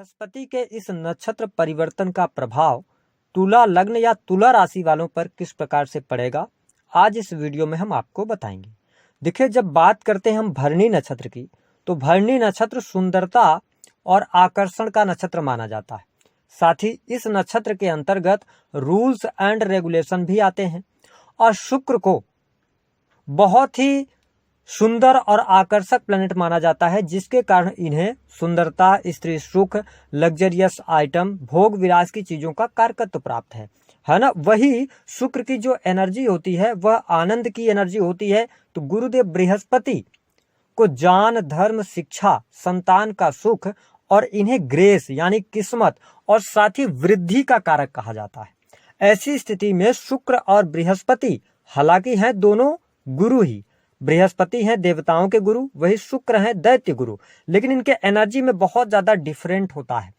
बृहस्पति के इस नक्षत्र परिवर्तन का प्रभाव तुला लग्न या तुला राशि वालों पर किस प्रकार से पड़ेगा, आज इस वीडियो में हम आपको बताएंगे। देखिए, जब बात करते हैं हम भरणी नक्षत्र की, तो भरणी नक्षत्र सुंदरता और आकर्षण का नक्षत्र माना जाता है। साथ ही इस नक्षत्र के अंतर्गत रूल्स एंड रेगुलेशन भी आते हैं और शुक्र को बहुत ही सुंदर और आकर्षक प्लैनेट माना जाता है, जिसके कारण इन्हें सुंदरता, स्त्री सुख, लग्जरियस आइटम, भोग विलास की चीजों का कारकत्व प्राप्त है ना। वही शुक्र की जो एनर्जी होती है वह आनंद की एनर्जी होती है। तो गुरुदेव बृहस्पति को ज्ञान, धर्म, शिक्षा, संतान का सुख और इन्हें ग्रेस यानी किस्मत और साथ ही वृद्धि का कारक कहा जाता है। ऐसी स्थिति में शुक्र और बृहस्पति हालांकि हैं दोनों गुरु ही, बृहस्पति हैं देवताओं के गुरु, वही शुक्र हैं दैत्य गुरु, लेकिन इनके एनर्जी में बहुत ज्यादा डिफरेंट होता है।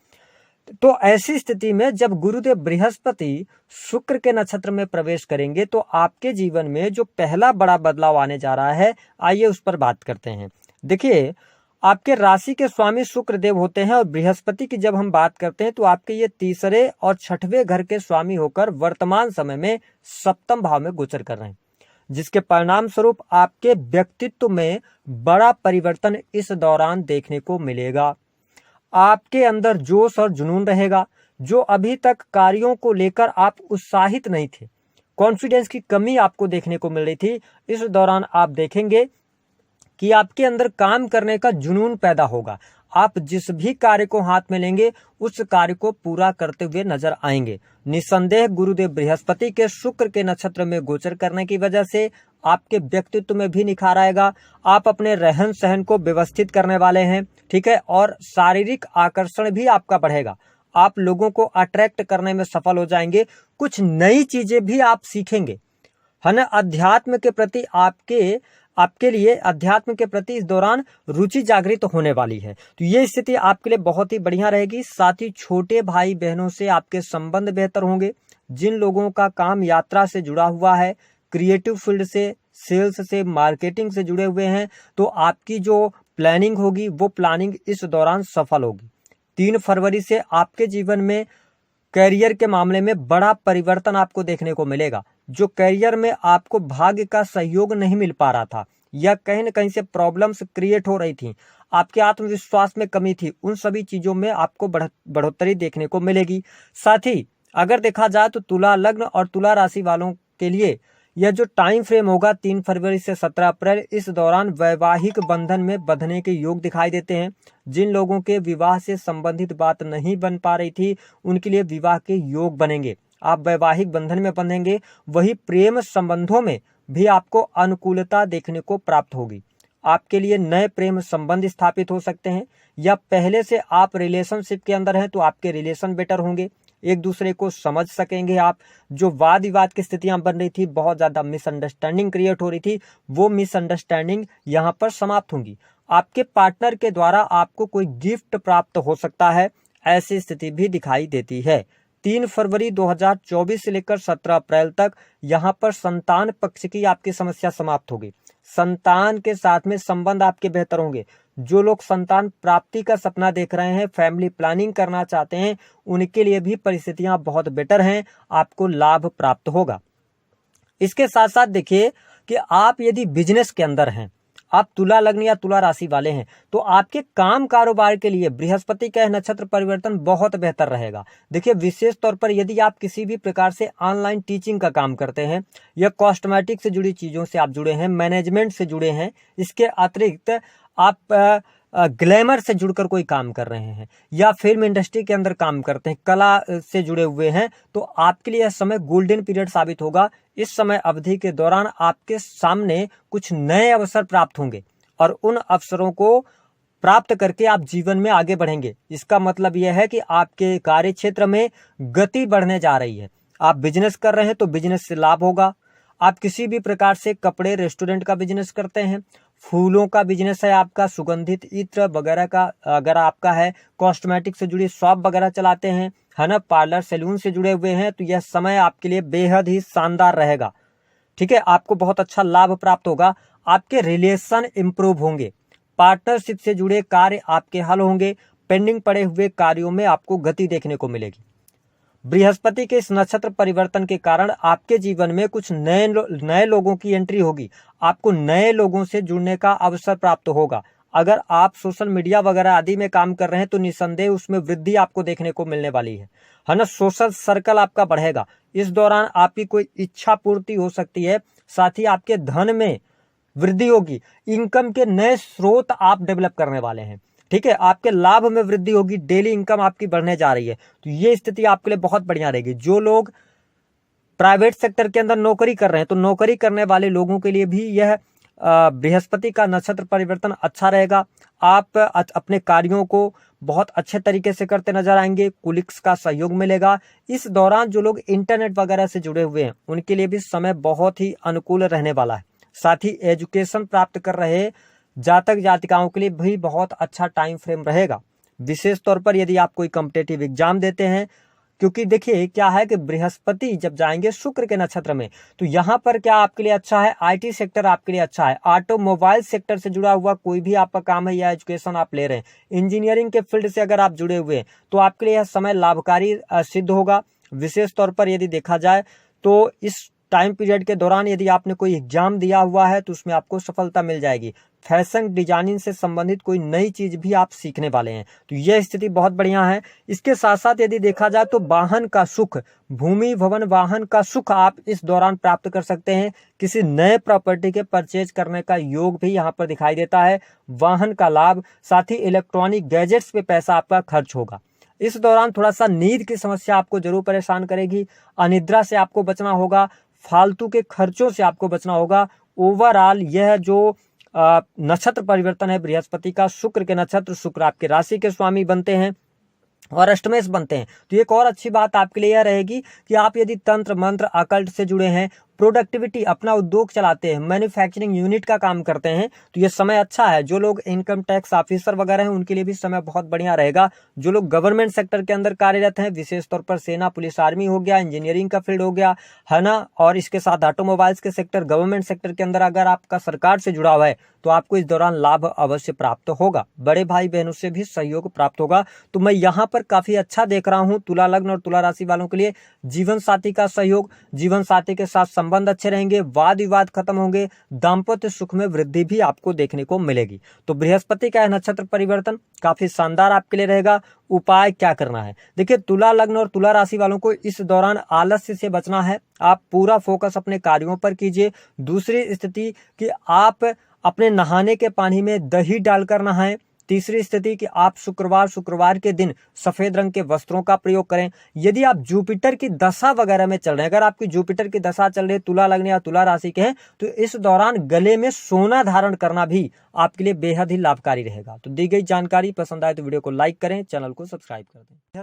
तो ऐसी स्थिति में जब गुरुदेव बृहस्पति शुक्र के नक्षत्र में प्रवेश करेंगे तो आपके जीवन में जो पहला बड़ा बदलाव आने जा रहा है, आइए उस पर बात करते हैं। देखिए, आपके राशि के स्वामी शुक्र देव होते हैं और बृहस्पति की जब हम बात करते हैं तो आपके ये तीसरे और छठवें घर के स्वामी होकर वर्तमान समय में सप्तम भाव में गोचर कर रहे हैं, जिसके परिणाम स्वरूप आपके व्यक्तित्व में बड़ा परिवर्तन इस दौरान देखने को मिलेगा। आपके अंदर जोश और जुनून रहेगा। जो अभी तक कार्यों को लेकर आप उत्साहित नहीं थे, कॉन्फिडेंस की कमी आपको देखने को मिल रही थी, इस दौरान आप देखेंगे कि आपके अंदर काम करने का जुनून पैदा होगा। आप जिस भी कार्य को हाथ में लेंगे उस कार्य को पूरा करते हुए नजर आएंगे। निसंदेह गुरुदेव बृहस्पति के शुक्र के नक्षत्र में गोचर करने की वजह से आपके व्यक्तित्व में भी निखार आएगा। आप अपने रहन सहन को व्यवस्थित करने वाले हैं, ठीक है, और शारीरिक आकर्षण भी आपका बढ़ेगा। आप लोगों को अट्रैक्ट करने में सफल हो जाएंगे। कुछ नई चीजें भी आप सीखेंगे, है ना। अध्यात्म के प्रति आपके लिए अध्यात्म के प्रति इस दौरान रुचि जागृत होने वाली है। तो ये स्थिति आपके लिए बहुत ही बढ़िया रहेगी। साथ ही छोटे भाई बहनों से आपके संबंध बेहतर होंगे। जिन लोगों का काम यात्रा से जुड़ा हुआ है, क्रिएटिव फील्ड से, सेल्स से, मार्केटिंग से जुड़े हुए हैं, तो आपकी जो प्लानिंग होगी वो प्लानिंग इस दौरान सफल होगी। 3 फरवरी से आपके जीवन में करियर के मामले में बड़ा परिवर्तन आपको देखने को मिलेगा। जो करियर में आपको भाग्य का सहयोग नहीं मिल पा रहा था या कहीं न कहीं से प्रॉब्लम्स क्रिएट हो रही थी, आपके आत्मविश्वास में कमी थी, उन सभी चीजों में आपको बढ़ोतरी देखने को मिलेगी। साथ ही अगर देखा जाए तो तुला लग्न और तुला राशि वालों के लिए यह जो टाइम फ्रेम होगा 3 फरवरी से 17 अप्रैल, इस दौरान वैवाहिक बंधन में बंधने के योग दिखाई देते हैं। जिन लोगों के विवाह से संबंधित बात नहीं बन पा रही थी, उनके लिए विवाह के योग बनेंगे। आप वैवाहिक बंधन में बंधेंगे। वही प्रेम संबंधों में भी आपको अनुकूलता देखने को प्राप्त होगी। आपके लिए नए प्रेम संबंध स्थापित हो सकते हैं, या पहले से आप रिलेशनशिप के अंदर हैं तो आपके रिलेशन बेटर होंगे, एक दूसरे को समझ सकेंगे आप। जो वाद विवाद की स्थितियां बन रही थी, बहुत ज्यादा मिसअंडरस्टैंडिंग क्रिएट हो रही थी, वो मिसअंडरस्टैंडिंग यहाँ पर समाप्त होंगी। आपके पार्टनर के द्वारा आपको कोई गिफ्ट प्राप्त हो सकता है, ऐसी स्थिति भी दिखाई देती है। 3 फरवरी 2024 से लेकर 17 अप्रैल तक यहाँ पर संतान पक्ष की आपकी समस्या समाप्त होगी। संतान के साथ में संबंध आपके बेहतर होंगे। जो लोग संतान प्राप्ति का सपना देख रहे हैं, फैमिली प्लानिंग करना चाहते हैं, उनके लिए भी परिस्थितियां बहुत बेटर हैं, आपको लाभ प्राप्त होगा। इसके साथ साथ देखिए कि आप यदि बिजनेस के अंदर हैं, आप तुला लग्न या तुला राशि वाले हैं, तो आपके काम कारोबार के लिए बृहस्पति का नक्षत्र परिवर्तन बहुत बेहतर रहेगा। देखिए, विशेष तौर पर यदि आप किसी भी प्रकार से ऑनलाइन टीचिंग का काम करते हैं या कॉस्मेटिक से जुड़ी चीजों से आप जुड़े हैं, मैनेजमेंट से जुड़े हैं, इसके अतिरिक्त आप ग्लैमर से जुड़कर कोई काम कर रहे हैं या फिल्म इंडस्ट्री के अंदर काम करते हैं, कला से जुड़े हुए हैं, तो आपके लिए यह समय गोल्डन पीरियड साबित होगा। इस समय अवधि के दौरान आपके सामने कुछ नए अवसर प्राप्त होंगे और उन अवसरों को प्राप्त करके आप जीवन में आगे बढ़ेंगे। इसका मतलब यह है कि आपके कार्य क्षेत्र में गति बढ़ने जा रही है। आप बिजनेस कर रहे हैं तो बिजनेस से लाभ होगा। आप किसी भी प्रकार से कपड़े, रेस्टोरेंट का बिजनेस करते हैं, फूलों का बिजनेस है आपका, सुगंधित इत्र वगैरह का अगर आपका है, कॉस्मेटिक से जुड़ी शॉप वगैरह चलाते हैं, है ना, पार्लर सैलून से जुड़े हुए हैं, तो यह समय आपके लिए बेहद ही शानदार रहेगा। ठीक है, आपको बहुत अच्छा लाभ प्राप्त होगा। आपके रिलेशन इंप्रूव होंगे, पार्टनरशिप से जुड़े कार्य आपके हल होंगे, पेंडिंग पड़े हुए कार्यों में आपको गति देखने को मिलेगी। बृहस्पति के इस नक्षत्र परिवर्तन के कारण आपके जीवन में कुछ नए लोगों की एंट्री होगी। आपको नए लोगों से जुड़ने का अवसर प्राप्त होगा। अगर आप सोशल मीडिया वगैरह आदि में काम कर रहे हैं तो निसंदेह उसमें वृद्धि आपको देखने को मिलने वाली है ना। सोशल सर्कल आपका बढ़ेगा। इस दौरान आपकी कोई इच्छा पूर्ति हो सकती है। साथ ही आपके धन में वृद्धि होगी। इनकम के नए स्रोत आप डेवलप करने वाले हैं। ठीक है, आपके लाभ में वृद्धि होगी। डेली इनकम आपकी बढ़ने जा रही है, तो ये स्थिति आपके लिए बहुत बढ़िया रहेगी। जो लोग प्राइवेट सेक्टर के अंदर नौकरी कर रहे हैं तो नौकरी करने वाले लोगों के लिए भी यह बृहस्पति का नक्षत्र परिवर्तन अच्छा रहेगा। आप अपने कार्यों को बहुत अच्छे तरीके से करते नजर आएंगे। कुलीग्स का सहयोग मिलेगा। इस दौरान जो लोग इंटरनेट वगैरह से जुड़े हुए हैं उनके लिए भी समय बहुत ही अनुकूल रहने वाला है। साथ ही एजुकेशन प्राप्त कर रहे जातक जातिकाओं के लिए भी बहुत अच्छा टाइम फ्रेम रहेगा। विशेष तौर पर यदि आप कोई कॉम्पिटेटिव एग्जाम देते हैं, क्योंकि देखिए क्या है कि बृहस्पति जब जाएंगे शुक्र के नक्षत्र में तो यहाँ पर क्या आपके लिए अच्छा है, आईटी सेक्टर आपके लिए अच्छा है। ऑटोमोबाइल सेक्टर से जुड़ा हुआ कोई भी आपका काम है या एजुकेशन आप ले रहे हैं, इंजीनियरिंग के फील्ड से अगर आप जुड़े हुए हैं तो आपके लिए यह समय लाभकारी सिद्ध होगा। विशेष तौर पर यदि देखा जाए तो इस टाइम पीरियड के दौरान यदि आपने कोई एग्जाम दिया हुआ है तो उसमें आपको सफलता मिल जाएगी। फैशन डिजाइनिंग से संबंधित कोई नई चीज भी आप सीखने वाले हैं, तो यह स्थिति बहुत बढ़िया है। इसके साथ साथ यदि देखा जाए तो वाहन का सुख, भूमि भवन वाहन का सुख आप इस दौरान प्राप्त कर सकते हैं। किसी नए प्रॉपर्टी के परचेज करने का योग भी यहाँ पर दिखाई देता है। वाहन का लाभ, साथ ही इलेक्ट्रॉनिक गैजेट्स पे पैसा आपका खर्च होगा। इस दौरान थोड़ा सा नींद की समस्या आपको जरूर परेशान करेगी। अनिद्रा से आपको बचना होगा। फालतू के खर्चों से आपको बचना होगा। ओवरऑल यह जो नक्षत्र परिवर्तन है बृहस्पति का, शुक्र के नक्षत्र, शुक्र आपके राशि के स्वामी बनते हैं और अष्टमेश बनते हैं, तो एक और अच्छी बात आपके लिए यह रहेगी कि आप यदि तंत्र मंत्र अकल्ट से जुड़े हैं, प्रोडक्टिविटी अपना उद्योग चलाते हैं, मैन्युफैक्चरिंग यूनिट का काम करते हैं, तो ये समय अच्छा है। जो लोग इनकम टैक्स ऑफिसर वगैरह हैं उनके लिए भी समय बहुत बढ़िया रहेगा। जो लोग गवर्नमेंट सेक्टर के अंदर कार्यरत हैं, विशेष तौर पर सेना, पुलिस, आर्मी हो गया, इंजीनियरिंग का फील्ड हो गया, है ना, और इसके साथ ऑटोमोबाइल्स के सेक्टर, गवर्नमेंट सेक्टर के अंदर अगर आपका सरकार से जुड़ा हुआ है तो आपको इस दौरान लाभ अवश्य प्राप्त होगा। बड़े भाई बहनों से भी सहयोग प्राप्त होगा। तो मैं यहाँ पर काफी अच्छा देख रहा हूँ तुला लग्न और तुला राशि वालों के लिए। जीवन साथी का सहयोग, जीवन साथी के साथ संबंध अच्छे रहेंगे, वाद विवाद खत्म होंगे, दाम्पत्य सुख में वृद्धि भी आपको देखने को मिलेगी। तो बृहस्पति का नक्षत्र परिवर्तन काफी शानदार आपके लिए रहेगा। उपाय क्या करना है, देखिए तुला लग्न और तुला राशि वालों को इस दौरान आलस्य से बचना है। आप पूरा फोकस अपने कार्यों पर कीजिए। दूसरी स्थिति कि आप अपने नहाने के पानी में दही डालकर नहाएं। तीसरी स्थिति कि आप शुक्रवार के दिन सफेद रंग के वस्त्रों का प्रयोग करें। यदि आप जुपिटर की दशा वगैरह में चल रहे हैं, अगर आपकी जुपिटर की दशा चल रही है, तुला लग्न या तुला राशि के हैं, तो इस दौरान गले में सोना धारण करना भी आपके लिए बेहद ही लाभकारी रहेगा। तो दी गई जानकारी पसंद आए तो वीडियो को लाइक करें, चैनल को सब्सक्राइब कर दें।